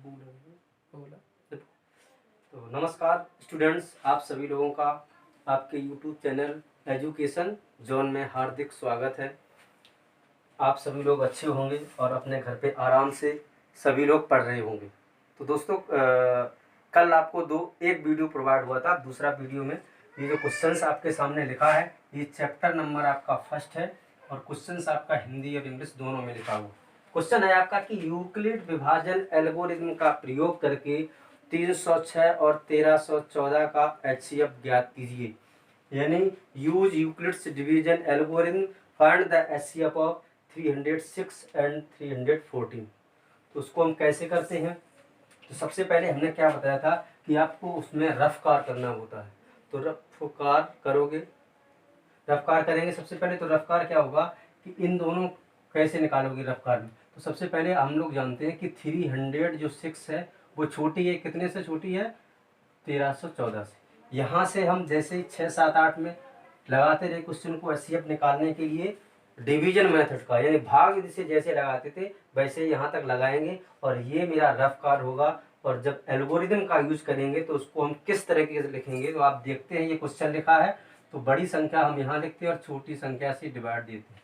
तो नमस्कार स्टूडेंट्स, आप सभी लोगों का आपके यूट्यूब चैनल एजुकेशन जोन में हार्दिक स्वागत है। आप सभी लोग अच्छे होंगे और अपने घर पे आराम से सभी लोग पढ़ रहे होंगे। तो दोस्तों, कल आपको एक वीडियो प्रोवाइड हुआ था। दूसरा वीडियो में ये जो क्वेश्चंस आपके सामने लिखा है, ये चैप्टर नंबर आपका फर्स्ट है और क्वेश्चंस आपका हिंदी और इंग्लिश दोनों में लिखा हुआ। क्वेश्चन है आपका कि यूक्लिड विभाजन एल्गोरिथम का प्रयोग करके 306 और 1314 का HCF ज्ञात कीजिए। यानी use Euclid's division algorithm find the HCF of 306 and 314। तो उसको हम कैसे करते हैं? तो सबसे पहले हमने क्या बताया था कि आपको उसमें रफ कार करना होता है। तो रफ कार करोगे, रफ कार करेंगे। सबसे पहले तो रफ कार क्या होगा कि इन दोनों कैसे निकालोगे रफ कार में। तो सबसे पहले हम लोग जानते हैं कि 300 जो 6 है वो छोटी है, कितने से छोटी है? 1314 से। यहाँ से हम जैसे ही 6, 7, 8 में लगाते रहे क्वेश्चन को HCF निकालने के लिए डिवीजन मेथड का, यानी भाग विधि से जैसे लगाते थे वैसे यहाँ तक लगाएंगे और ये मेरा रफ कार होगा। और जब एल्गोरिथम का यूज करेंगे तो उसको हम किस तरीके से लिखेंगे, तो आप देखते हैं ये क्वेश्चन लिखा है तो बड़ी संख्या हम यहाँ लिखते हैं और छोटी संख्या से डिवाइड देते हैं।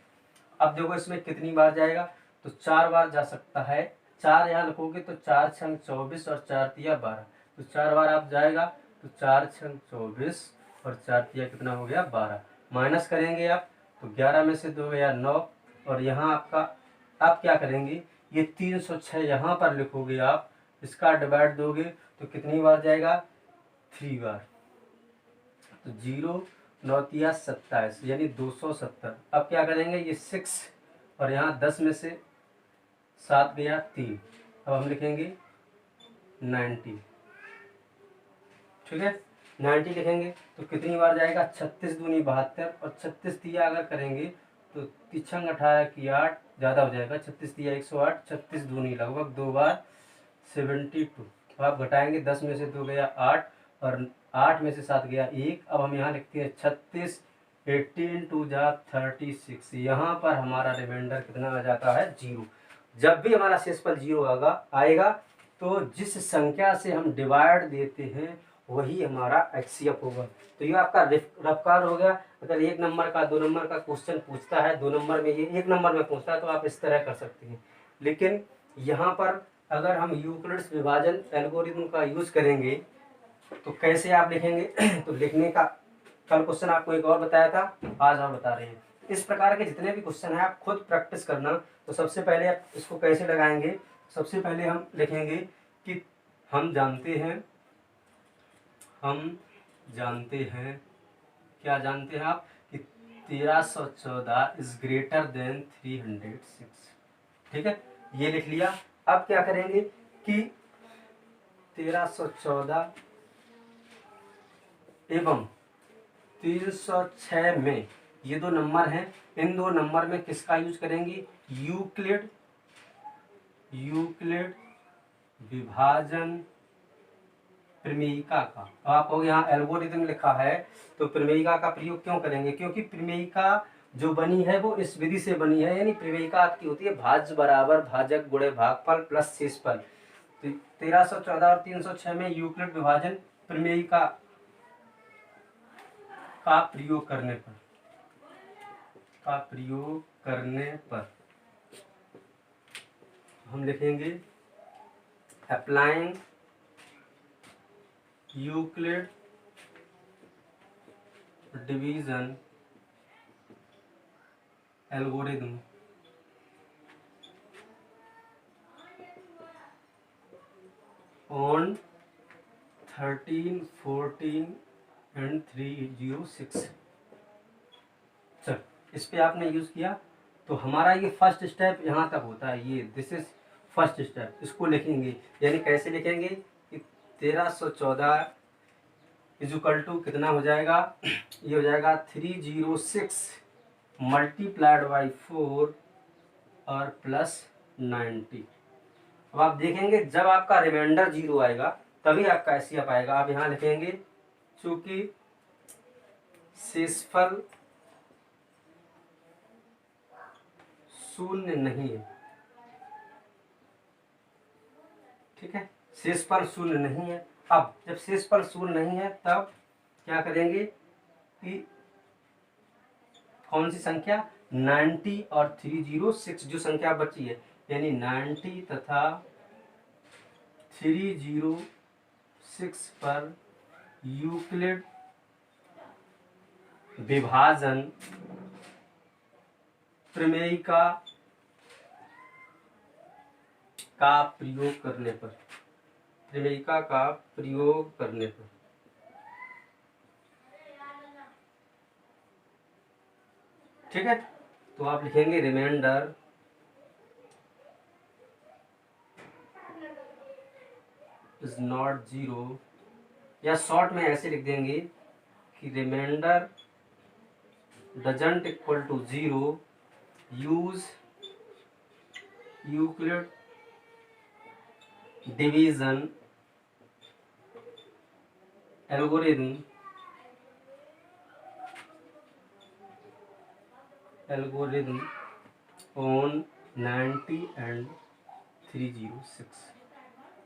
अब देखो इसमें कितनी बार जाएगा, तो 4 बार जा सकता है। 4 यहाँ लिखोगे तो 4 छंग 24 और 4 तिया 12, तो 4 बार आप जाएगा तो 4 छंग 24 और 4 तिया कितना हो गया? 12। माइनस करेंगे आप तो 11 में से 2 गया 9 और यहाँ आपका आप क्या करेंगे, ये 306 यहाँ पर लिखोगे आप, इसका डिवाइड दोगे तो कितनी बार जाएगा? 3 बार। तो 0 9 तिया 27 यानी 270। अब क्या करेंगे, ये 6 और यहाँ 10 में से 7 गया 3, अब हम लिखेंगे 90। ठीक है, 90 लिखेंगे तो कितनी बार जाएगा? 36 दूनी 72 और 36 तिया अगर करेंगे तो तिछंग 18 की 8 ज़्यादा हो जाएगा। 36 तिया 108, 36 दूनी लगभग 2 बार 72। तो आप घटाएंगे, 10 में से 2 गया 8 और 8 में से 7 गया 1। अब हम यहाँ लिखते हैं 36, 18 टू जा 36। यहाँ पर हमारा रिमाइंडर कितना आ जाता है? 0। जब भी हमारा शेषफल 0 आएगा तो जिस संख्या से हम डिवाइड देते हैं वही हमारा HCF होगा। तो ये आपका रफ्कार हो गया। अगर 1 नंबर का 2 नंबर का क्वेश्चन पूछता है, 2 नंबर में ये 1 नंबर में पूछता है तो आप इस तरह कर सकते हैं। लेकिन यहाँ पर अगर हम यूक्लिड्स विभाजन एल्गोरिथम का यूज करेंगे तो कैसे आप लिखेंगे? तो लिखने का कल क्वेश्चन आपको एक और बताया था, आज हम बता रहे हैं। इस प्रकार के जितने भी क्वेश्चन हैं आप खुद प्रैक्टिस करना। तो सबसे पहले आप इसको कैसे लगाएंगे? सबसे पहले हम लिखेंगे कि हम जानते हैं क्या जानते हैं आप कि 1314 इज ग्रेटर देन 306। ठीक है, ये लिख लिया। अब क्या करेंगे कि 1314 एवं 306 में ये 2 नंबर हैं, इन 2 नंबर में किसका यूज करेंगे? यूक्लिड विभाजन प्रमेयिका का। अब आप हो यहाँ एल्गोरिथम लिखा है तो प्रमेयिका का प्रयोग क्यों करेंगे? क्योंकि प्रमेयिका जो बनी है वो इस विधि से बनी है। यानी प्रमेयिका आपकी होती है भाज्य बराबर भाजक गुणे भागफल प्लस शेषफल। तो 1314 और 306 में यूक्लिड विभाजन प्रमेयिका का प्रयोग करने पर हम लिखेंगे applying Euclid division algorithm on 13, 14 and 306। चल, इस पे आपने यूज किया तो हमारा ये फर्स्ट स्टेप यहाँ तक होता है। ये दिस इज फर्स्ट स्टेप। इसको लिखेंगे, यानी कैसे लिखेंगे कि 1314 इजुकल टू कितना हो जाएगा? ये हो जाएगा 306 मल्टीप्लाइड बाई 4 और प्लस 90। अब आप देखेंगे जब आपका रिमाइंडर 0 आएगा तभी आपका HCF आएगा। आप यहाँ लिखेंगे चूंकि शेषफल 0 नहीं है, ठीक है, शेषफल शून्य नहीं है। अब जब शेषफल शून्य नहीं है तब क्या करेंगे कि कौन सी संख्या 90 और 306 जो संख्या बची है, यानी 90 तथा 306 पर यूक्लिड विभाजन प्रमेय का प्रयोग करने पर, प्रमेयिका का प्रयोग करने पर, ठीक है, तो आप लिखेंगे रिमाइंडर इज नॉट जीरो, या शॉर्ट में ऐसे लिख देंगे कि remainder doesn't equal to zero, use Euclid division algorithm on 90 and 306।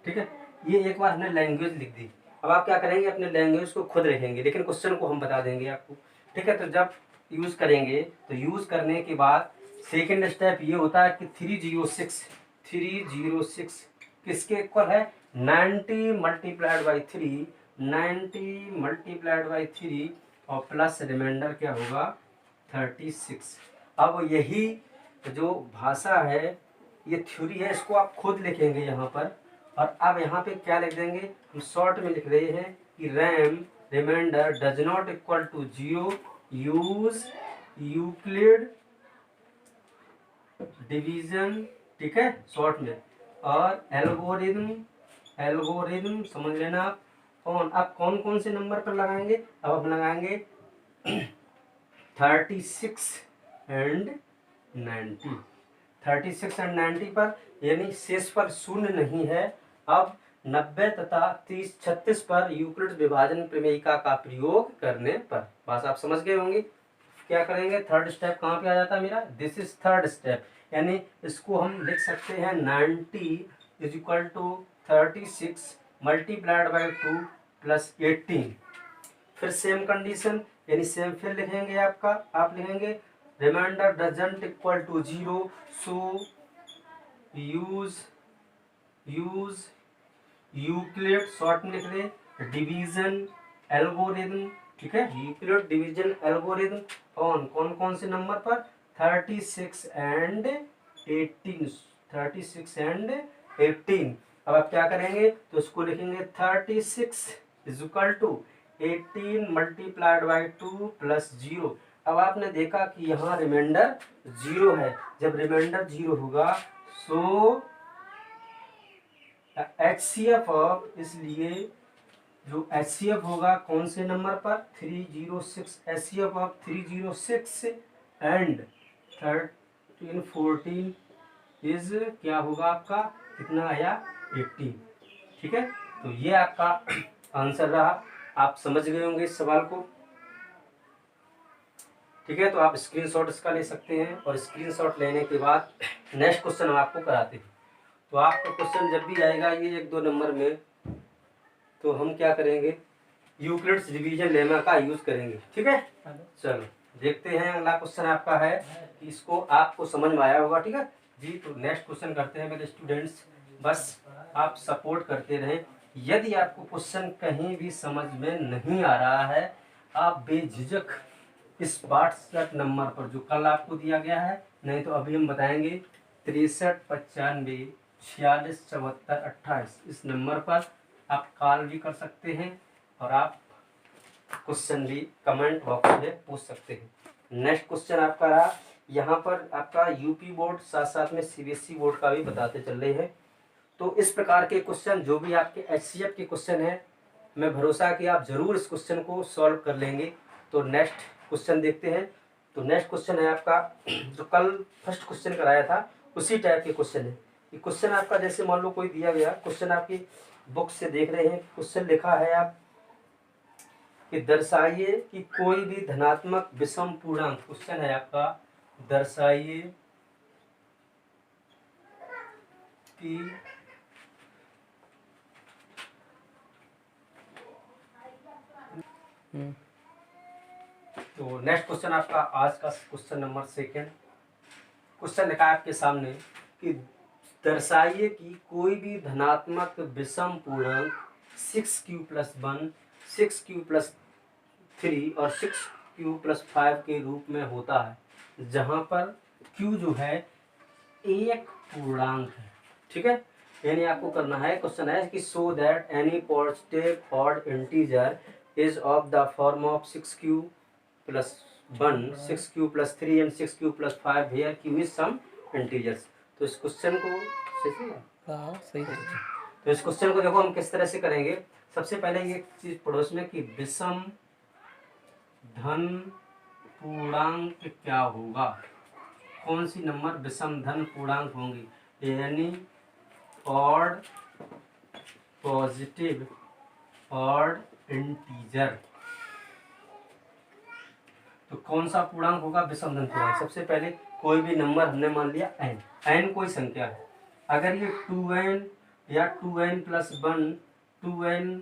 ठीक है, ये एक बार हमने लैंग्वेज लिख दी। अब आप क्या करेंगे, अपने लैंग्वेज को खुद लिखेंगे, लेकिन क्वेश्चन को हम बता देंगे आपको। ठीक है, तो जब यूज़ करेंगे तो यूज़ करने के बाद सेकेंड स्टेप ये होता है कि 306 किसके इक्वल है, 90 मल्टीप्लाइड बाई 3, 90 मल्टीप्लाइड बाई 3 और प्लस रिमाइंडर क्या होगा 36। अब यही जो भाषा है, ये थ्योरी है, इसको आप खुद लिखेंगे यहाँ पर। और अब यहाँ पे क्या लिख देंगे, हम शॉर्ट में लिख रहे हैं कि ram remainder does not equal to zero, use Euclid division, ठीक है, शॉर्ट में, और एल्गोरिथम समझ लेना आप। अब कौन कौन से नंबर पर लगाएंगे, अब हम लगाएंगे 36 एंड 90, 36 एंड 90 पर, यानी शेष पर शून्य नहीं है। अब 90 तथा 36 पर यूक्लिड विभाजन प्रमेयिका का प्रयोग करने पर, बस आप समझ गए होंगे। क्या करेंगे, थर्ड स्टेप कहाँ पे आ जाता है मेरा, दिस इज थर्ड स्टेप, यानी इसको हम लिख सकते हैं 90 is equal to 36 multiplied by 2 plus 18। फिर सेम कंडीशन, यानी सेम फिर लिखेंगे आपका, आप लिखेंगे remainder doesn't equal to zero, so use Euclid, short में लिख रहे डिवीजन एल्गोरिथम, ठीक है, यूक्लिड डिवीजन एल्गोरिथम ऑन कौन कौन से नंबर पर, 36 एंड 18, 36 एंड 18। अब आप क्या करेंगे, तो इसको लिखेंगे 36 is equal to 18 multiplied by 2 plus 0। अब आपने देखा कि यहाँ रिमाइंडर 0 है, जब रिमाइंडर 0 होगा सो HCF ऑफ, इसलिए जो HCF होगा कौन से नंबर पर, 306, HCF ऑफ 306 एंड 13 14 इज क्या होगा आपका, कितना आया 18। ठीक है, तो ये आपका आंसर रहा, आप समझ गए होंगे इस सवाल को। ठीक है, तो आप स्क्रीनशॉट इसका ले सकते हैं, और स्क्रीनशॉट लेने के बाद नेक्स्ट क्वेश्चन हम आपको कराते हैं। तो आपका क्वेश्चन जब भी आएगा ये 1-2 नंबर में, तो हम क्या करेंगे, यूक्लिड्स डिवीजन लेमा का यूज करेंगे। ठीक है, चलो देखते हैं अगला क्वेश्चन आपका है, इसको आपको समझ में आया होगा। ठीक है जी, तो नेक्स्ट क्वेश्चन करते हैं मेरे स्टूडेंट्स, बस आप सपोर्ट करते रहें। यदि आपको क्वेश्चन कहीं भी समझ में नहीं आ रहा है, आप बेझिझक इस व्हाट्सएप नंबर पर जो कल आपको दिया गया है, नहीं तो अभी हम बताएंगे 63 95 46 74 28, इस नंबर पर आप कॉल भी कर सकते हैं, और आप क्वेश्चन भी कमेंट बॉक्स में पूछ सकते हैं। नेक्स्ट क्वेश्चन आपका रहा, यहाँ पर आपका यूपी बोर्ड साथ साथ में सीबीएसई बोर्ड का भी बताते चल रहे हैं। तो इस प्रकार के क्वेश्चन जो भी आपके HCF के क्वेश्चन हैं, मैं भरोसा कि आप जरूर इस क्वेश्चन को सॉल्व कर लेंगे। तो नेक्स्ट क्वेश्चन देखते हैं। तो नेक्स्ट क्वेश्चन है आपका, जो कल फर्स्ट क्वेश्चन कराया था उसी टाइप के क्वेश्चन है। ये क्वेश्चन आपका जैसे मान लो कोई दिया गया क्वेश्चन, आपकी बुक से देख रहे हैं, क्वेश्चन लिखा है आप कि दर्शाइए कि कोई भी धनात्मक विषम पूर्णांक, क्वेश्चन है आपका दर्शाइए कि तो नेक्स्ट क्वेश्चन आपका आज का क्वेश्चन नंबर 2 क्वेश्चन लिखा है आपके सामने कि दर्शाइए कि कोई भी धनात्मक विषम पूर्णांक 6q+1, 6q+3 और 6q+5 के रूप में होता है, जहां पर q जो है एक पूर्णांक है। ठीक है, यानी आपको करना है, क्वेश्चन है कि so that any positive odd integer is of the form of 6q+1, 6q+3 and 6q+5 here q is some integers. तो इस क्वेश्चन को सही है। तो इस क्वेश्चन को देखो हम किस तरह से करेंगे। सबसे पहले ये चीज पड़ोस में कि विषम धन पूर्णांक क्या होगा, कौन सी नंबर विषम धन पूर्णांक होंगी, यानी ऑड पॉजिटिव ऑड इंटीजर। तो कौन सा पूर्णांक होगा विषम धन पूर्णांक। सबसे पहले कोई भी नंबर हमने मान लिया n, n कोई संख्या है, अगर ये 2n या 2n+1, 2n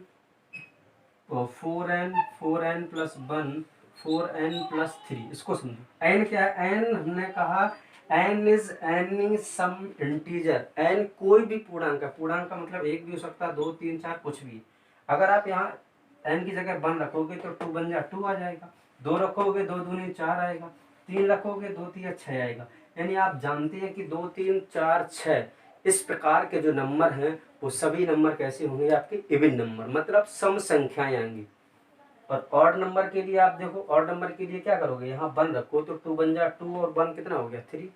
4n, 4n+1, 4n+3, इसको समझो। n क्या है, n हमने कहा n is any some integer. n कोई भी पूर्णांक है, पूर्णांक का मतलब एक भी हो सकता है, 2, 3, 4 कुछ भी। अगर आप यहाँ n की जगह 1 रखोगे तो 2 बन जा 2 आ जाएगा, 2 रखोगे 2 दूनी 4 आएगा, 3 रखोगे 2 3 6 आएगा। यानी आप जानते हैं कि 2 3 4 6 इस प्रकार के जो नंबर हैं वो सभी नंबर कैसे होंगे, आपके इवन नंबर, मतलब सम संख्याएं आएंगी। और ऑड नंबर के लिए आप देखो, ऑड नंबर के लिए क्या करोगे, यहाँ 1 रखो तो 2 बन जा 2 और 1 कितना हो गया 3,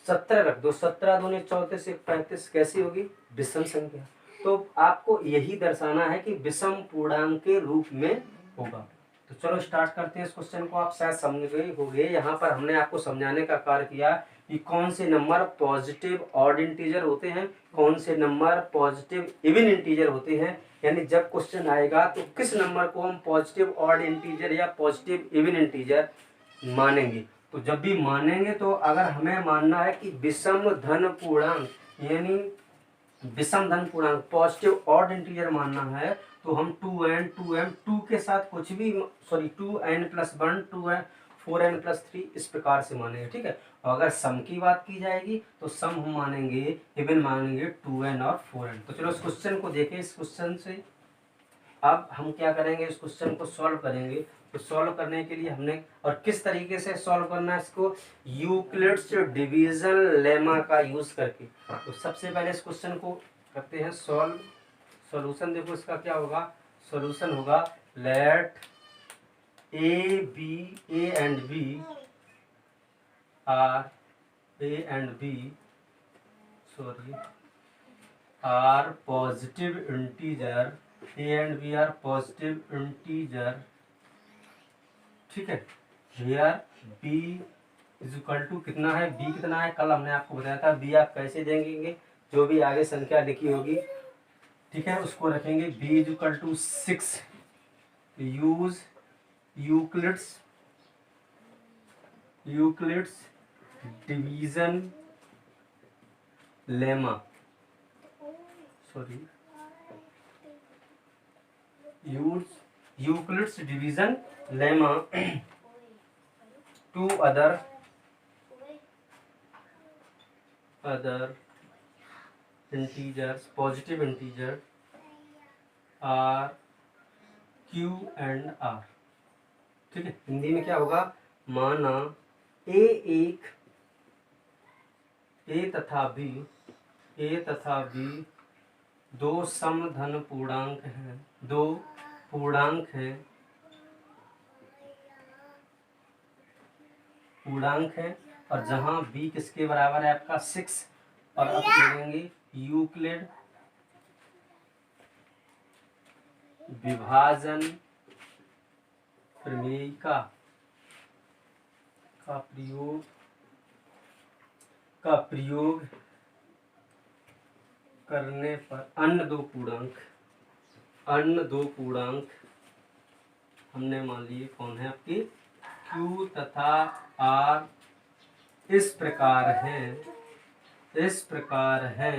17 रख दो, 17 दूनी 34, 35 कैसी होगी, विषम संख्या। तो आपको यही दर्शाना है कि विषम पूर्णांक के रूप में होगा। तो चलो स्टार्ट करते हैं इस क्वेश्चन को। आप शायद समझ गए होंगे, यहाँ पर हमने आपको समझाने का कार्य किया कि कौन से नंबर पॉजिटिव ऑड इंटीजर होते हैं, कौन से नंबर पॉजिटिव इवन इंटीजर होते हैं। यानी जब क्वेश्चन आएगा तो किस नंबर को हम पॉजिटिव ऑड इंटीजर या पॉजिटिव इवन इंटीजर मानेंगे। तो जब भी मानेंगे तो अगर हमें मानना है कि विषम धन पूर्णांक, यानी विषम धन पूर्णांक पॉजिटिव ऑड इंटीजर मानना है, तो हम 2n 2m 2 के साथ कुछ भी, सॉरी 2n+1 2n 4n+3 इस प्रकार से मानेंगे। ठीक है, और अगर सम की बात की जाएगी तो सम हम मानेंगे, इवन मानेंगे 2n और 4n। तो चलो इस क्वेश्चन को देखें। इस क्वेश्चन से अब हम क्या करेंगे, इस क्वेश्चन को सॉल्व करेंगे। तो सॉल्व करने के लिए हमने, और किस तरीके से सॉल्व करना है इसको, यूक्लिड्स डिवीजन लेमा का यूज करके। तो सबसे पहले इस क्वेश्चन को करते हैं सॉल्व। सॉल्यूशन देखो इसका क्या होगा, सॉल्यूशन होगा let a and b are positive integer, a and b are positive integer. ठीक है, here b is equal to कितना है, बी कितना है, कल हमने आपको बताया था बी आप कैसे देंगे, जो भी आगे संख्या लिखी होगी, ठीक है, उसको रखेंगे। B is equal to 6, use Euclid's division lemma, sorry use Euclid's division lemma to other integers, positive integer are q and r. ठीक है, हिंदी में क्या होगा, माना ए तथा बी दो समधन पूर्णांक हैं, दो पूर्णांक है, और जहां b किसके बराबर है, आपका 6। और अब लेंगे यूक्लिड विभाजन प्रमेय का प्रयोग करने पर अन्य दो पूर्णांक हमने मान लिए कौन है, आपकी Q तथा R इस प्रकार है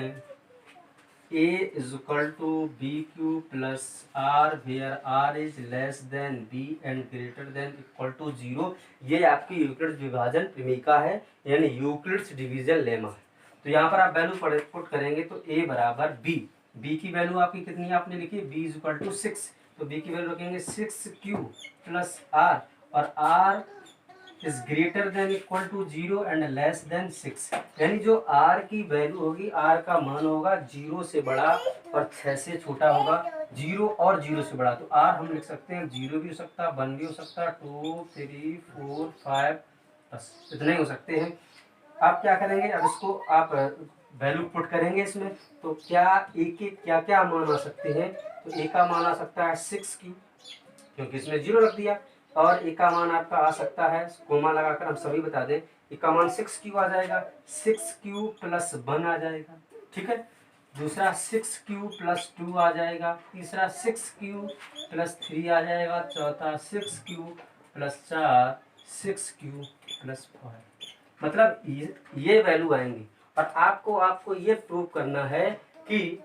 a is equal to b q plus r where r is less than b and greater than equal to 0, ये आपकी यूक्लिड्स विभाजन प्रेमिका है, यानी यूक्लिड्स डिवीजन लेमा है। तो यहाँ पर आप वैल्यू पुट करेंगे तो a बराबर b, b की वैल्यू आपकी कितनी है आपने लिखी, b इज इक्वल टू 6, तो b की वैल्यू रखेंगे 6q प्लस r, और r is greater than equal to 0 and less than 6, यानी जो r की वैल्यू होगी, r का मान होगा 0 से बड़ा और 6 से छोटा होगा, 0 और 0 से बड़ा, तो r हम लिख सकते हैं 0 भी हो सकता है, 1 भी हो सकता है, 2 3 4 5, बस इतने हो सकते हैं। आप क्या करेंगे, अब इसको आप वैल्यू पुट करेंगे इसमें, तो क्या a के क्या क्या मान आ सकते हैं, तो a का मान आ सकता है 6q, क्योंकि इसमें 0 रख दिया, और ए का मान आपका आ सकता है, कोमा लगाकर हम सभी बता दें, ए का मान 6q आ जाएगा, 6q प्लस 1 आ जाएगा, ठीक है। दूसरा 6q प्लस 2 आ जाएगा, तीसरा 6q प्लस 3 आ जाएगा, चौथा 6q प्लस 4, 6q प्लस 5, मतलब ये वैल्यू आएंगी। और आपको ये प्रूव करना है कि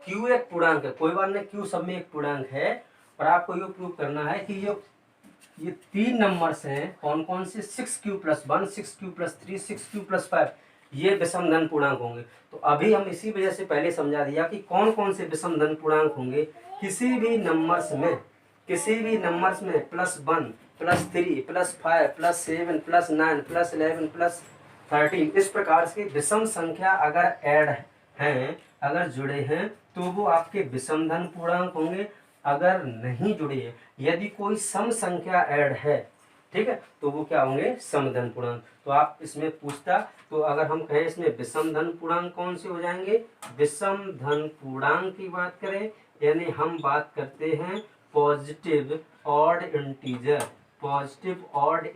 q एक पूर्णांक है, कोई बात नहीं, q सब में एक पूर्णांक है, और आपको ये प्रूव करना है कि ये 3 नंबर्स हैं, कौन कौन से, 6q plus 1, 6q plus 3, 6q plus 5, ये विषम धन पूर्णांक होंगे। तो अभी हम इसी वजह से पहले समझा दिया कि कौन कौन से विषम धन पूर्णांक होंगे, किसी भी नंबर्स में plus 1 plus 3 plus 5 plus 7 plus 9 plus 11 plus 13, इस प्रकार से विषम संख्या अगर ऐड हैं, अगर जुड़े हैं, तो वो आपके विषम धन पूर्णांक होंगे। अगर नहीं जुड़े हैं, यदि कोई सम संख्या ऐड है, ठीक है, तो वो क्या होंगे, समधन पूर्णांक। तो आप इसमें पूछता, तो अगर हम कहें इसमें विषम धन पूर्णांक कौन से हो जाएंगे, विषम धन पूर्णांक की बात करें, यानी हम बात करते हैं positive odd integer, positive odd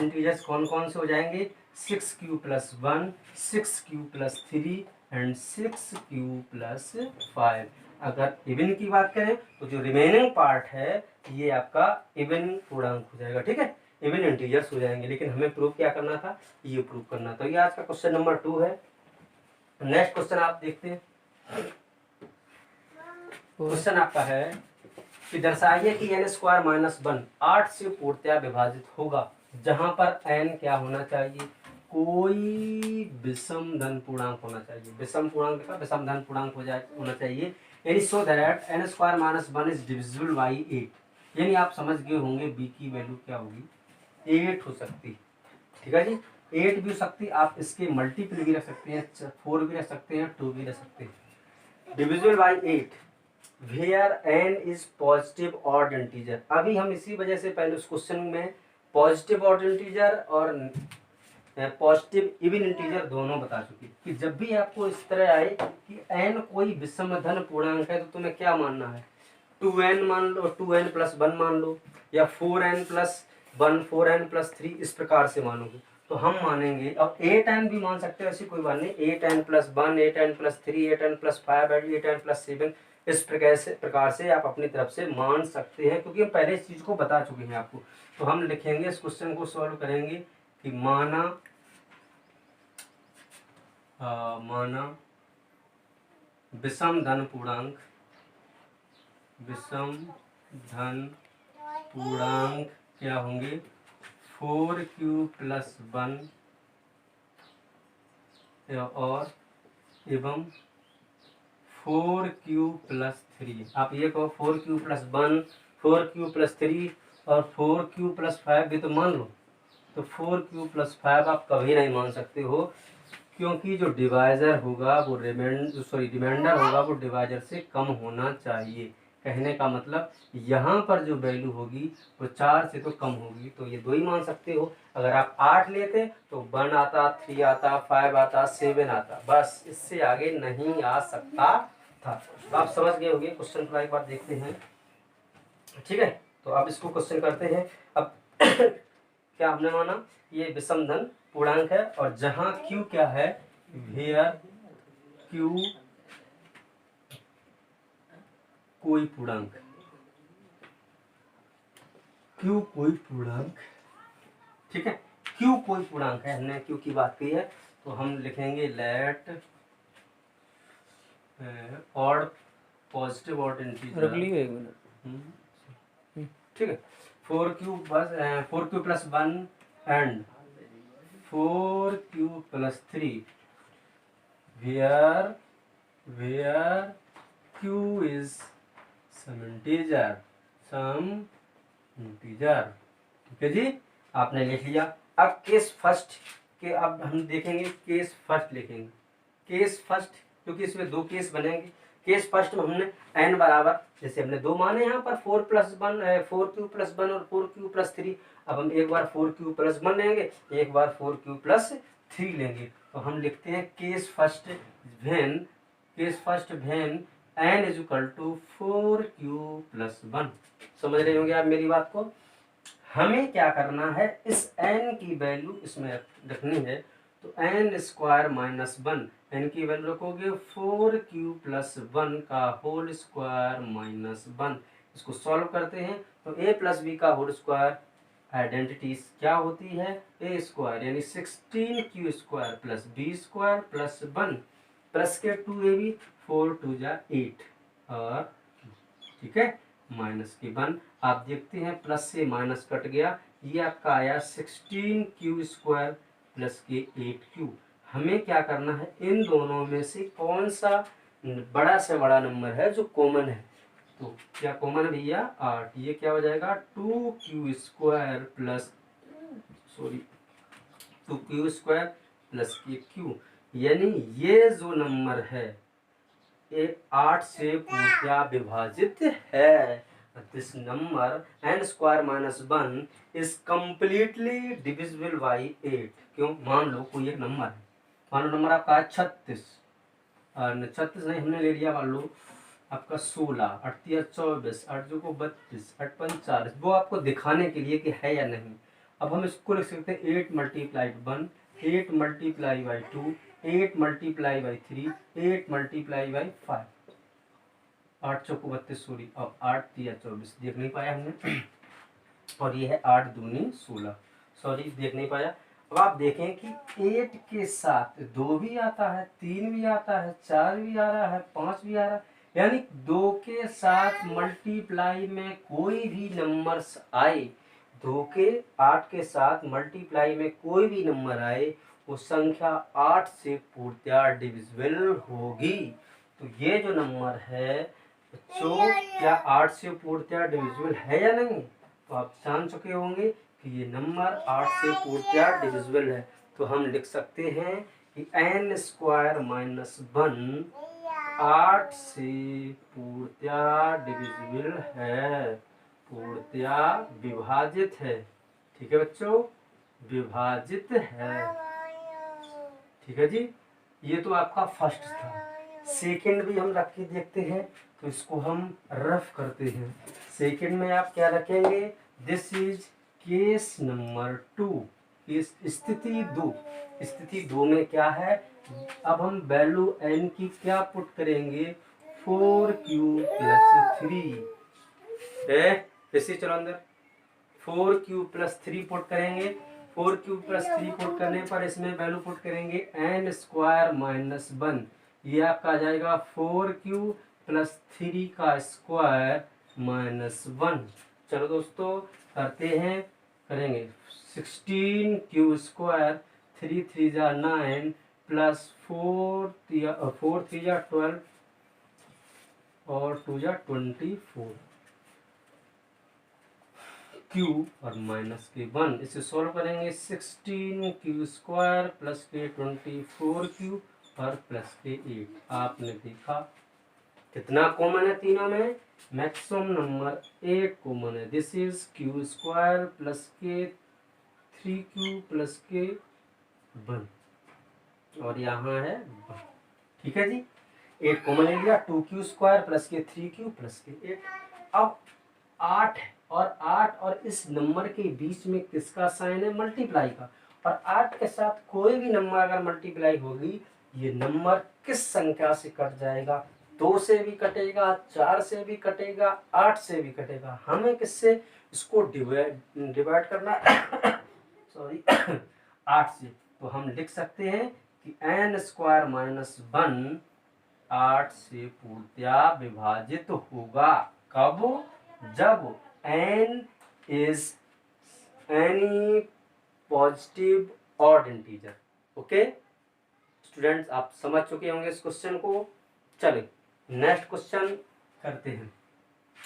integers कौन कौन से हो जाएंगे, 6q plus 1, 6q plus 3 and 6q plus 5। अगर इवन की बात करें तो जो रिमेनिंग पार्ट है ये आपका इवन पूर्णांक हो जाएगा, ठीक है, इवन इंटीजर्स हो जाएंगे। लेकिन हमें प्रूव क्या करना था, ये प्रूव करना था। ये आज का क्वेश्चन नंबर 2 है। नेक्स्ट क्वेश्चन आप देखते हैं। क्वेश्चन आपका है कि दर्शाइए कि n स्क्वायर माइनस 1 8 से पूर्णतया विभाजित होगा, जहां पर n क्या होना चाहिए, कोई विषम धन पूर्णांक होना चाहिए, विषम पूर्णांक का विषम धन पूर्णांक होना चाहिए, यानी so that n square minus 1 is divisible by 8, यानी आप समझ गए होंगे b की वैल्यू क्या होगी, 8 हो सकती है, ठीक है जी, 8 भी हो सकती है, आप इसके मल्टीपल भी रख सकते हैं, 4 भी रख सकते हैं, 2 भी रख सकते हैं। Divisible by 8 where n is positive odd integer. अभी हम इसी वजह से पहले उस क्वेश्चन में पॉजिटिव ऑड इंटीजर और पॉजिटिव इवन इंटीजर दोनों बता चुके कि जब भी आपको इस तरह आए कि n कोई विषम धन पूर्णांक है, तो तुम्हें क्या मानना है, 2n मान लो, 2n प्लस 1 मान लो, या 4n प्लस 1, 4n प्लस 3, इस प्रकार से मानोगे। तो हम मानेंगे, अब 8n भी मान सकते हो, ऐसी कोई बात नहीं, 8n plus 1, 8n plus 3, 8n plus 5, 8n plus 7, इस प्रकार से आप अपनी तरफ से मान सकते हैं, क्योंकि हम पहले इस चीज को बता चुके हैं आपको। तो हम लिखेंगे, इस क्वेश्चन को सॉल्व करेंगे कि माना विषम धन पूर्णांक क्या होंगे, 4q प्लस 1 और एवं 4q प्लस 3। आप ये कहो 4q प्लस 1, 4q प्लस 3 और 4q प्लस 5 भी तो मान लो, तो 4q प्लस 5 आप कभी नहीं मान सकते हो, क्योंकि जो डिवाइजर होगा वो रिमाइंडर होगा वो डिवाइजर से कम होना चाहिए। कहने का मतलब यहाँ पर जो वैल्यू होगी वो 4 से तो कम होगी, तो ये 2 ही मान सकते हो। अगर आप 8 लेते तो 1 आता, 3 आता, 5 आता, 7 आता, बस इससे आगे नहीं आ सकता था। तो आप समझ गए होंगे। क्वेश्चन को एक बार देखते हैं, ठीक है। तो आप इसको क्वेश्चन करते हैं। अब क्या हमने माना, ये विषम धन पूर्णांक है, और जहां q क्या है, वेयर q कोई पूर्णांक, q कोई पूर्णांक, ठीक है, q कोई पूर्णांक है, हमने q की बात की है। तो हम लिखेंगे let odd positive odd integer. ठीक है, 4q plus 1 and 4q+3 where q is some integer। ठीक है जी, आपने लिख लिया। अब केस फर्स्ट के अब हम देखेंगे, केस फर्स्ट लिखेंगे। केस फर्स्ट, क्योंकि इसमें दो केस बनेंगे। केस फर्स्ट में हमने n बराबर, जैसे हमने दो माने यहाँ पर 4q+1 और 4q+3। अब हम एक बार 4q+1 लेंगे, एक बार 4q+3 लेंगे। तो हम लिखते हैं case first when n = 4q+1। समझ रहे होंगे आप मेरी बात को। हमें क्या करना है, इस n की वैल्यू इसमें रखनी है। तो n² - 1 n की वैल्यू रखोगे 4q+1 का होल स्क्वायर माइनस 1। इसको सॉल्व करते हैं तो a + b का होल स्क्वायर आइडेंटिटी क्या होती है, a² यानी 16q² + b² + 1 प्लस के 2ab 4 2 8 और ठीक है माइनस के 1। आप देखते हैं प्लस से माइनस कट गया, ये आपका आया 16q² प्लस के 8q। हमें क्या करना है, इन दोनों में से कौन सा बड़ा से बड़ा नंबर है जो कॉमन है। तो क्या कॉमन है भैया, 8। ये क्या हो जाएगा 2q² प्लस के q। यानी ये जो नंबर है ये 8 से पूर्णतया विभाजित है। This number n² - 1 is completely divisible by 8। क्यों, मान लो कोई एक नंबर है, मान लो नंबर आपका है 36 और 36 नहीं हमने ले लिया, मान लो आपका 16, 8 × 24, 8 × 32, 8 × 5 40। वो आपको दिखाने के लिए कि है या नहीं। अब हम इसको लिख सकते हैं 8 × 1, 8 × 2, 8 × 3, 8 × 5। 8 चौको 32, सॉरी अब 8 × 24 देख नहीं पाया हमने और ये है 8 दूनी 16, सॉरी देख नहीं पाया। अब आप देखें कि 8 के साथ 2 भी आता है, 3 भी आता है, 4 भी आ रहा है, 5 भी आ रहा है। यानी 2 के साथ मल्टीप्लाई में कोई भी नंबर आए, 2 के 8 के साथ मल्टीप्लाई में कोई भी नंबर आए, वो संख्या 8 से पूर्णतया डिविजिबल होगी। तो ये जो नंबर है बच्चों, क्या 8 से पूर्णतया डिविजिबल है या नहीं, तो आप जान चुके होंगे कि ये नंबर 8 से पूर्णतया डिविजिबल है। तो हम लिख सकते हैं कि n² - 1 8 से पूर्णतया डिविजिबल है, पूर्णतया विभाजित है। ठीक है बच्चों, विभाजित है। ठीक है जी, ये तो आपका फर्स्ट था। सेकंड भी हम रख के देखते हैं, तो इसको हम रफ करते हैं। सेकंड में आप क्या रखेंगे, दिस इज केस नंबर 2, स्थिति 2। स्थिति 2 में क्या है, अब हम वैल्यू n की क्या पुट करेंगे, 4q+3 है। इसी चलो अंदर 4q+3 पुट करेंगे। 4q+3 पुट करने पर इसमें वैल्यू पुट करेंगे n² - 1। ये आपका आ जाएगा 4q+3 का स्क्वायर -1। चलो दोस्तों करते हैं, करेंगे 16q², 3 3 जा 9 प्लस 4 3 जा 12 और 2 जा 24 q और माइनस के 1। इसे सॉल्व करेंगे 16q² प्लस के 24q और प्लस के 8। आपने देखा कितना कॉमन है तीनों में, मैक्सिमम नंबर 8 कॉमन है। दिस इज q² प्लस के 3q प्लस के 1 और यहाँ है 1। ठीक है जी, 8 कॉमन ले लिया, 2q² प्लस के 3q प्लस के 8। अब 8 और 8 और इस नंबर के बीच में किसका साइन है, मल्टीप्लाई का। और 8 के साथ कोई भी नंबर अगर मल्टीप्लाई होगी, ये नंबर किस संख्या से कट जाएगा, 2 से भी कटेगा, 4 से भी कटेगा, 8 से भी कटेगा। हमें किससे इसको डिवाइड करना सॉरी 8 से। तो हम लिख सकते हैं कि n स्क्वायर माइनस 1 8 से पूर्णतया विभाजित होगा। कब? जब n is any positive odd integer. Okay students, आप समझ चुके होंगे इस क्वेश्चन को। चलिए नेक्स्ट क्वेश्चन करते हैं।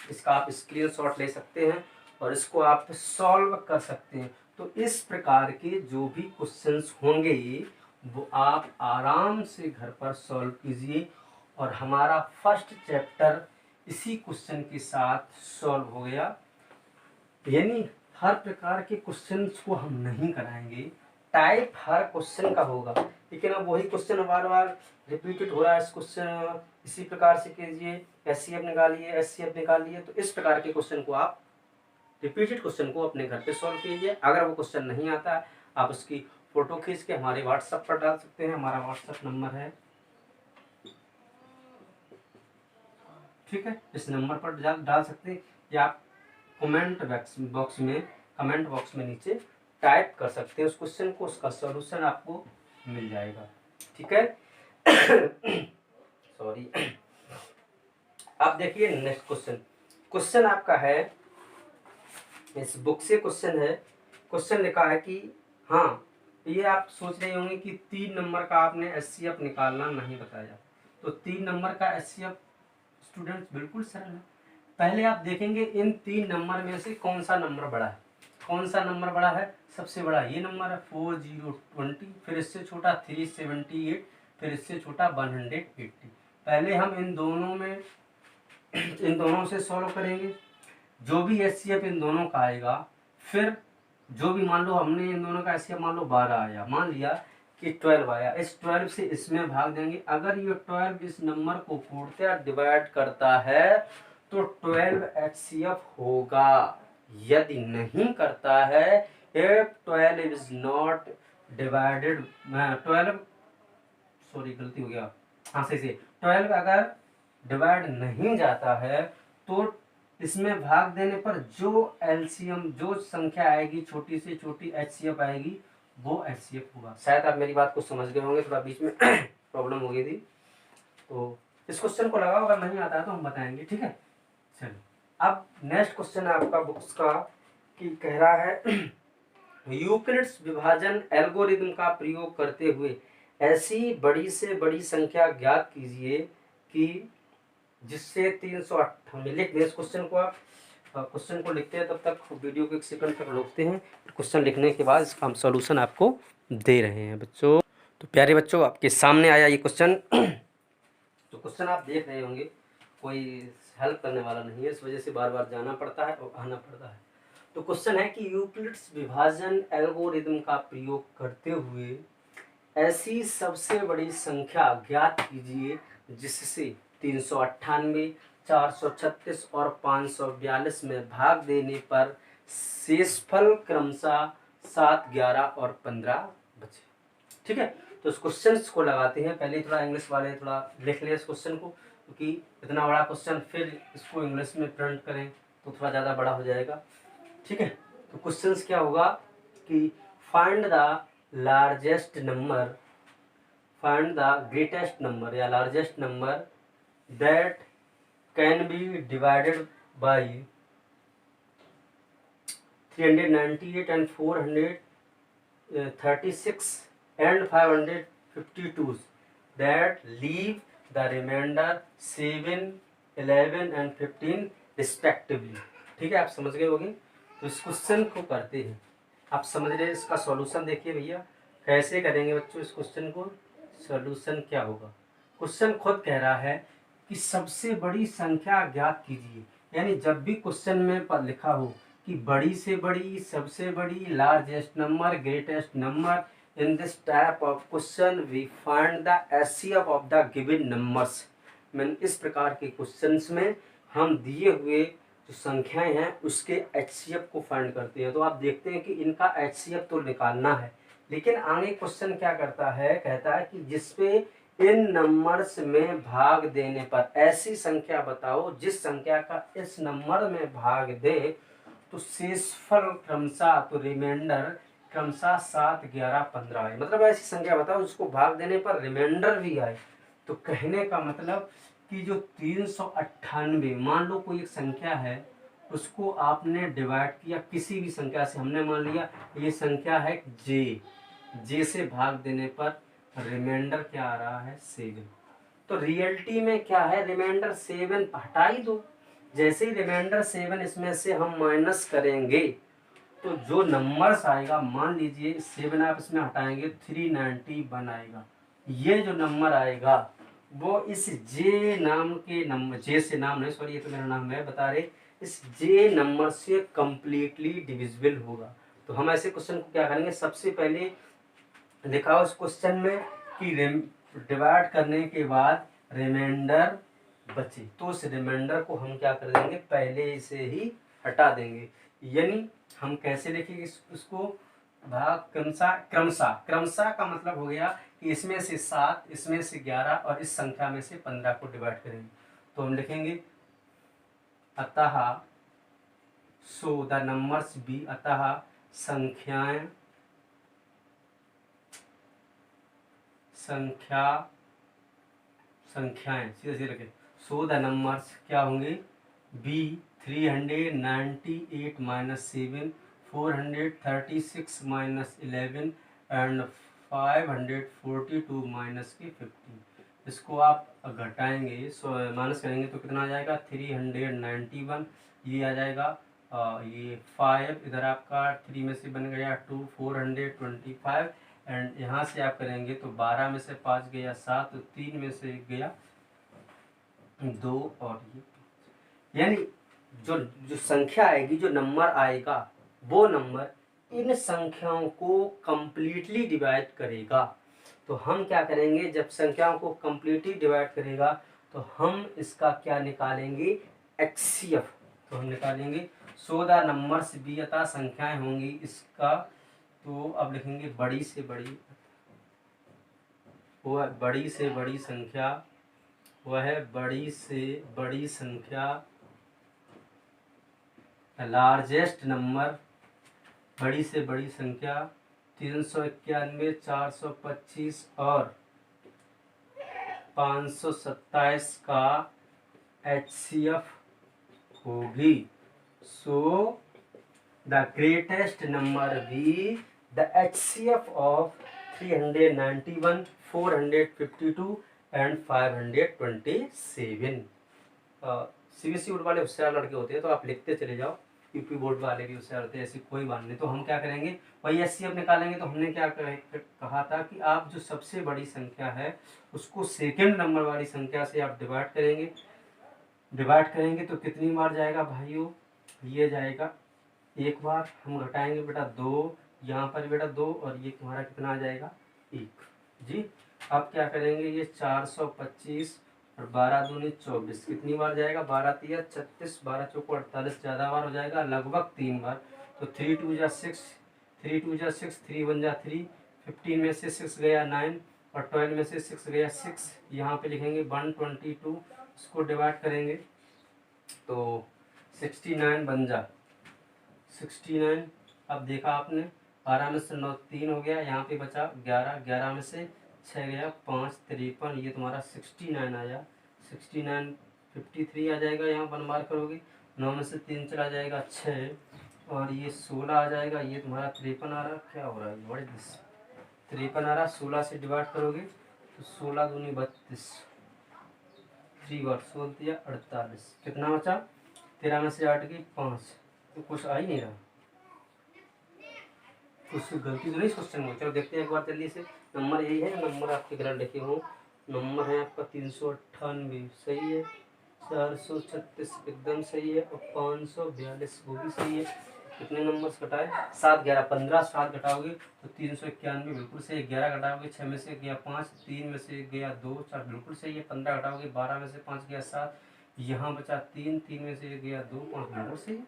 इसका आप स्क्रीनशॉट ले सकते हैं और इसको आप सॉल्व कर सकते हैं। तो इस प्रकार के जो भी क्वेश्चंस होंगे वो आप आराम से घर पर सॉल्व कीजिए। और हमारा फर्स्ट चैप्टर इसी क्वेश्चन के साथ सॉल्व हो गया। यानी हर प्रकार के क्वेश्चंस को हम नहीं कराएंगे, टाइप हर क्वेश्चन का होगा, लेकिन अब वही क्वेश्चन बार बार रिपीटेड हो रहा है। इस क्वेश्चन इसी प्रकार से कीजिए, एचसीएफ निकालिए, एचसीएफ निकालिए। तो इस प्रकार के क्वेश्चन को आप रिपीटेड क्वेश्चन को अपने घर पे सॉल्व कीजिए। अगर वो क्वेश्चन नहीं आता है आप उसकी फोटो खींच के हमारे व्हाट्सएप पर डाल सकते हैं। हमारा व्हाट्सएप नंबर है, ठीक है, इस नंबर पर डाल सकते हैं या आप कमेंट बॉक्स में नीचे टाइप कर सकते हैं उस क्वेश्चन को, उसका सॉल्यूशन आपको मिल जाएगा। ठीक है सॉरी। आप देखिए नेक्स्ट क्वेश्चन आपका है, इस बुक से क्वेश्चन है। क्वेश्चन लिखा है कि हाँ, ये आप सोच रहे होंगे कि 3 नंबर का आपने एचसीएफ निकालना नहीं बताया। तो 3 नंबर का एचसीएफ स्टूडेंट्स बिल्कुल सरल है। पहले आप देखेंगे इन 3 नंबर में से कौन सा नंबर बड़ा है। कौन सा नंबर बड़ा है? सबसे बड़ा ये नंबर है 4020, फिर इससे छोटा 378, फिर इससे छोटा 180। पहले हम इन दोनों से सॉल्व करेंगे। जो भी एचसीएफ इन दोनों का आएगा, फिर जो भी मान लो हमने इन दोनों का एचसीएफ मान लो 12 आया, मान लिया कि 12 आया, इस 12 से इसमें भाग देंगे। अगर ये 12 इस नंबर को पूर्णतया डिवाइड करता है तो 12 एचसीएफ होगा। यदि नहीं करता है, if 12 is not divided 12 sorry गलती हो गया, हाँ सही से 12 अगर डिवाइड नहीं जाता है तो इसमें भाग देने पर जो एलसीएम, जो संख्या आएगी छोटी से छोटी एचसीएफ आएगी, वो एचसीएफ होगा। शायद आप मेरी बात को समझ गए होंगे, थोड़ा बीच में प्रॉब्लम हो गई थी। तो इस क्वेश्चन को लगाओ, अगर नहीं आता है तो हम बताएंगे, ठीक है। चलिए अब नेक्स्ट क्वेश्चन है आपका बुक्स का, कि कह रहा है यूक्लिड्स विभाजन एल्गोरिथम का प्रयोग करते हुए ऐसी बड़ी से बड़ी संख्या ज्ञात कीजिए कि जिससे 308 लिख दें। इस क्वेश्चन को आप क्वेश्चन को लिखते हैं, तब तक वीडियो को 1 सेकंड तक रोकते हैं। क्वेश्चन लिखने के बाद इसका हम सॉल्यूशन आपको दे रहे हैं बच्चों। तो प्यारे बच्चों, आपके सामने आया ये क्वेश्चन। तो क्वेश्चन आप देख रहे होंगे, कोई हेल्प करने वाला नहीं है, इस वजह से बार बार जाना पड़ता है और आना पड़ता है। तो क्वेश्चन है कि यूक्लिड्स विभाजन एल्गोरिथम का प्रयोग करते हुए ऐसी सबसे बड़ी संख्या ज्ञात कीजिए जिससे 398, 436 और 542 में भाग देने पर शेषफल क्रमशः 7, 11 और 15 बचे। ठीक है, तो इस क्वेश्चन को लगाते हैं। पहले थोड़ा इंग्लिश वाले थोड़ा लिख लें इस क्वेश्चन को, क्योंकि इतना बड़ा क्वेश्चन फिर इसको इंग्लिश में प्रिंट करें तो थोड़ा ज़्यादा बड़ा हो जाएगा। ठीक है, तो क्वेश्चन क्या होगा कि find the largest number, find the greatest number या largest number that can be divided by 398 and 436 and 552 that leave the remainder 7, 11 and 15 respectively। ठीक है, आप समझ गए होंगे। तो इस क्वेश्चन को करते हैं, आप समझ रहे हैं। इसका सॉल्यूशन देखिए भैया, कैसे करेंगे बच्चों इस क्वेश्चन को। सॉल्यूशन क्या होगा, क्वेश्चन खुद कह रहा है कि सबसे बड़ी संख्या ज्ञात कीजिए। यानी जब भी क्वेश्चन में पर लिखा हो कि बड़ी से बड़ी, सबसे बड़ी, largest number, greatest number, in this type of question we find the HCF of the given numbers. Mean इस प्रकार के क्वेश्चंस में हम दिए हुए जो संख्याएं हैं उसके एचसीएफ को फाइंड करते हैं। तो आप देखते हैं कि इनका एचसीएफ तो निकालना है, लेकिन आगे क्वेश्चन क्या करता है, कहता है कि जिसपे इन नंबर्स में भाग देने पर ऐसी संख्या बताओ जिस संख्या का इस नंबर में भाग दे तो शेषफल क्रमशः, तो रिमाइंडर क्रमशः 7, 11, 15 आए, मतलब ऐसी संख्या बताओ जिसको भाग देने पर रिमाइंडर भी आए। तो कहने का मतलब कि जो 398, मान लो कोई एक संख्या है, उसको आपने डिवाइड किया किसी भी संख्या से, हमने मान लिया ये संख्या है जे से भाग देने पर रिमाइंडर क्या आ रहा है 7। तो रियलिटी में क्या है, रिमाइंडर 7 हटा ही दो। जैसे ही रिमाइंडर 7 इसमें से हम माइनस करेंगे तो जो नंबर्स आएगा, मान लीजिए 7 आप इसमें हटाएंगे 391 आएगा। ये जो नंबर आएगा वो इस जे नाम के नंबर, जे से नाम नहीं, सॉरी ये तो मेरा नाम है, बता रहे, इस जे नंबर से कंप्लीटली डिविजिबल होगा। तो हम ऐसे क्वेश्चन को क्या करेंगे, सबसे पहले लिखा हो उस क्वेश्चन में कि डिवाइड करने के बाद रिमाइंडर बचे, तो उस रिमाइंडर को हम क्या कर देंगे, पहले से ही हटा देंगे। यानी हम कैसे लिखेंगे उसको, भाग क्रमशः, क्रमशः का मतलब हो गया कि इसमें से 7, इसमें से 11 और इस संख्या में से 15 को डिवाइड करेंगे। तो हम लिखेंगे अतः सो द नंबर्स बी, अतः संख्याएं सीधे सीधे रखें, सो द नंबर्स क्या होंगे, b 398 minus 7, 436 minus 11 and 542 minus के 50। इसको आप घटाएंगे, माइनस करेंगे तो कितना आ जाएगा 391, ये आ जाएगा ये 5, इधर आपका 3 में से बन गया 2, 425 एंड यहाँ से आप करेंगे तो 12 में से 5 गया 7, तो 3 में से 1 गया 2 और ये, यानी जो संख्या आएगी, जो नंबर आएगा, वो नंबर इन संख्याओं को कंप्लीटली डिवाइड करेगा। तो हम क्या करेंगे, जब संख्याओं को कंप्लीटली डिवाइड करेगा तो हम इसका क्या निकालेंगे, एचसीएफ। तो हम निकालेंगे सो द नंबर्स बी, अतः संख्याएं होंगी इसका, तो अब लिखेंगे बड़ी से बड़ी, वह बड़ी से बड़ी संख्या, वह बड़ी से बड़ी संख्या, लार्जेस्ट नंबर, बड़ी से बड़ी संख्या 391, 425 और 527 का HCF होगी। So the greatest number be the HCF of 391, 452 and 527। CBSE board वाले होशियार लड़के होते हैं तो आप लिखते चले जाओ, यूपी बोर्ड वाले भी होशियार होते हैं, ऐसी कोई बात नहीं। तो हम क्या करेंगे, वही HCF निकालेंगे। तो हमने क्या कहा था कि आप जो सबसे बड़ी संख्या है उसको सेकंड नंबर वाली संख्या से आप डिवाइड करेंगे तो कितनी बार जाएगा भाइयों, ये जाएगा एक बार। हम घटाएंगे बेटा 2, यहाँ पर बेटा 2 और ये तुम्हारा कितना आ जाएगा 1 जी। अब क्या करेंगे, ये 425 और 12 दूनी 24 कितनी बार जाएगा, 12 तिया 36, 12 चौको 48, ज़्यादा बार हो जाएगा, लगभग 3 बार। तो 3 2 जा 6, 3 2 जा 6, 3 1 जा 3, 15 में से 6 गया 9 और 12 में से 6 गया 6। यहाँ पे लिखेंगे 122, इसको डिवाइड करेंगे तो 69 बन जा 69। अब देखा आपने 12 में से 9 3 हो गया, यहाँ पे बचा 11, 11 में से 6 गया 5, 53, ये तुम्हारा 69 आया। 69 53 आ जाएगा, यहाँ बनमार करोगे, 9 में से 3 चला जाएगा 6 और ये 16 आ जाएगा, ये तुम्हारा 53 आ रहा। क्या हो रहा है, व्हाट इज दिस, 53 आ रहा। 16 से डिवाइड करोगे तो 16 दूनी 32, 3 बार 16 दिया 48, कितना बचा 13 में से 8 गई 5। तो कुछ आ ही नहीं रहा, कुछ गलती तो नहीं क्वेश्चन में। चलो देखते हैं एक बार जल्दी से। नंबर यही है, नंबर आपके गलत लिखे हो, नंबर है आपका 398 सही है, 436 एकदम सही है और 542 वो भी सही है। कितने नंबर घटाए, 7 11 15, 7 घटाओगे तो 391 बिल्कुल सही, 11 घटाओगे 6 में से गया 5, 3 में से गया 2, 4 बिल्कुल सही है, 15 घटाओगे 12 में से 5 गया 7, यहाँ बचा 3, 3 में से गया 2, 5 बिल्कुल सही है।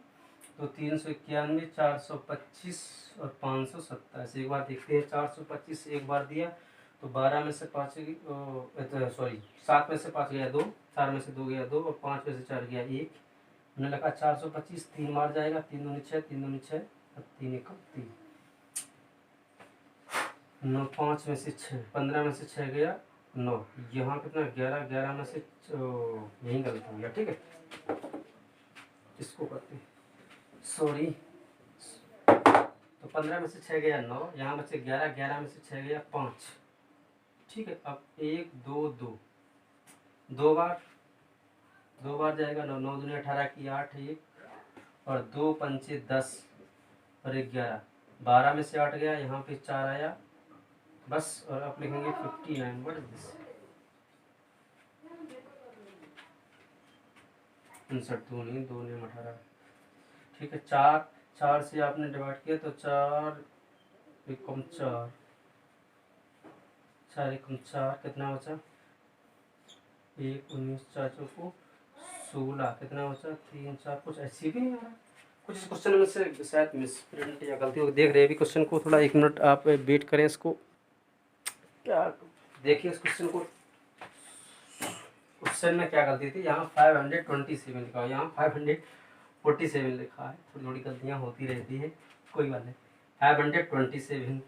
तो 391, 425 और 527। एक बार देखते हैं, 425 एक बार दिया तो 12 में से 5 सॉरी 7 में से 5 गया 2, 4 में से 2 गया 2 और 5 में से 4 गया 1। हमने लगा 425 3 बार जाएगा, 3 दूनी 6, 3 दूनी 6 और 3 1 3। 9, 5 में से 6, 15 में से 6 गया 9, यहाँ कितना 11, 11 में से यही गलत हो गया। ठीक है, इसको करते हैं, सॉरी। तो 15 में से 6 गया 9, यहाँ बचे 11, 11 में से 6 गया 5। ठीक है, अब 1 2 2, दो बार जाएगा 9, 9 दूनी 18 की 8, 1 और 2 पंचे 10 और 1 11, 12 में से 8 गया, यहाँ पे 4 आया बस। और अब लिखेंगे 59। What is this? 59 दूनी 2 ने 18। ठीक है, 4 से आपने डिवाइड किया तो 4 एकम 4, 4 एकम 4 कितना बचा? 1 19 4 चौको 16 कितना बचा? 3 4। कुछ ऐसी भी नहीं आ रहा, कुछ इस क्वेश्चन में से शायद मिसप्रिंट या गलती हो। देख रहे हैं अभी क्वेश्चन को, थोड़ा 1 मिनट आप वेट करें इसको। क्या देखिए इस क्वेश्चन को, क्वेश्चन में क्या गलती थी? यहाँ 527 लिखा है, यहाँ 547 लिखा है। थोड़ी थोड़ी गलतियाँ होती रहती है, कोई बात नहीं। 527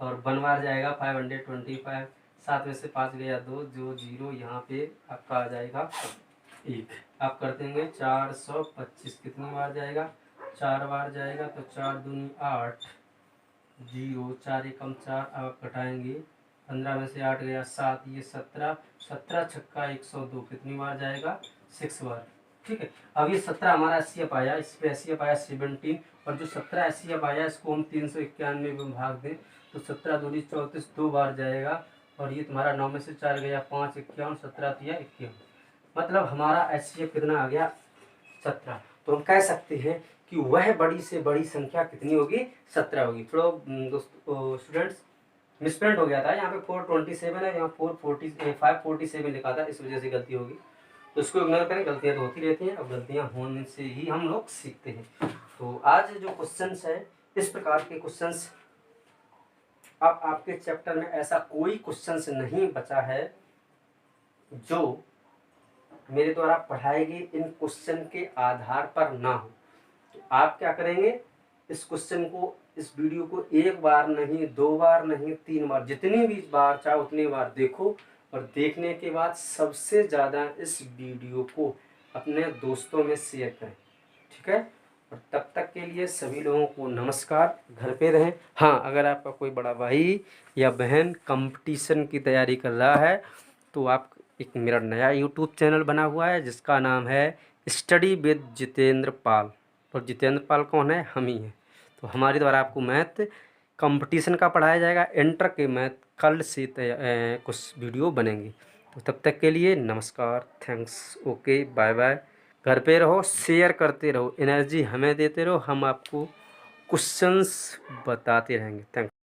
और बनवार जाएगा 525, 7 में से 5 गया 2, जो 0 यहाँ पे आपका आ जाएगा 1। आप कर देंगे 425, कितनी बार जाएगा? 4 बार जाएगा, तो 4 दूनी 8, 0 4 एकम 4। अब आप घटाएंगे, 15 में से 8 गया 7, ये 17, 17 छक्का 102, कितनी बार जाएगा? 6 बार। ठीक है, अब ये 17 हमारा एससीएफ आया, इस पे एससीएफ आया 17, और जो 17 एससीएफ आया इसको हम 391 में भाग दें तो 17 दूनी 34, 2 बार जाएगा। और ये तुम्हारा 9 में से 4 गया 5, 51, 17 तिया 51, मतलब हमारा एससीएफ कितना आ गया? 17। तो हम कह सकते हैं कि वह बड़ी से बड़ी संख्या कितनी होगी? 17 होगी। थोड़ा दोस्तों स्टूडेंट्स मिसप्रिंट हो गया था, यहाँ पे 427 है, यहाँ 547 लिखा था, इस वजह से गलती होगी। तो इसको इग्नोर करें, गलतियाँ तो होती रहती हैं, अब गलतियाँ होने से ही हम लोग सीखते हैं। तो आज जो क्वेश्चंस है, इस प्रकार के क्वेश्चंस अब आपके चैप्टर में ऐसा कोई क्वेश्चंस नहीं बचा है जो मेरे द्वारा पढ़ाए गए इन क्वेश्चन के आधार पर ना हो। तो आप क्या करेंगे? इस क्वेश्चन को, इस वीडियो को 1 बार नहीं, 2 बार नहीं, 3 बार, जितनी भी बार चाहे उतनी बार देखो। और देखने के बाद सबसे ज़्यादा इस वीडियो को अपने दोस्तों में शेयर करें। ठीक है, और तब तक के लिए सभी लोगों को नमस्कार। घर पे रहें। हाँ, अगर आपका कोई बड़ा भाई या बहन कंपटीशन की तैयारी कर रहा है तो आप, एक मेरा नया यूट्यूब चैनल बना हुआ है जिसका नाम है स्टडी विद जितेंद्र पाल। और जितेंद्र पाल कौन है? हम ही हैं। तो हमारे द्वारा आपको मैथ कंपटीशन का पढ़ाया जाएगा, इंटर के मैथ कल से कुछ वीडियो बनेंगे। तो तब तक के लिए नमस्कार, थैंक्स, ओके, बाय बाय। घर पे रहो, शेयर करते रहो, एनर्जी हमें देते रहो, हम आपको क्वेश्चंस बताते रहेंगे। थैंक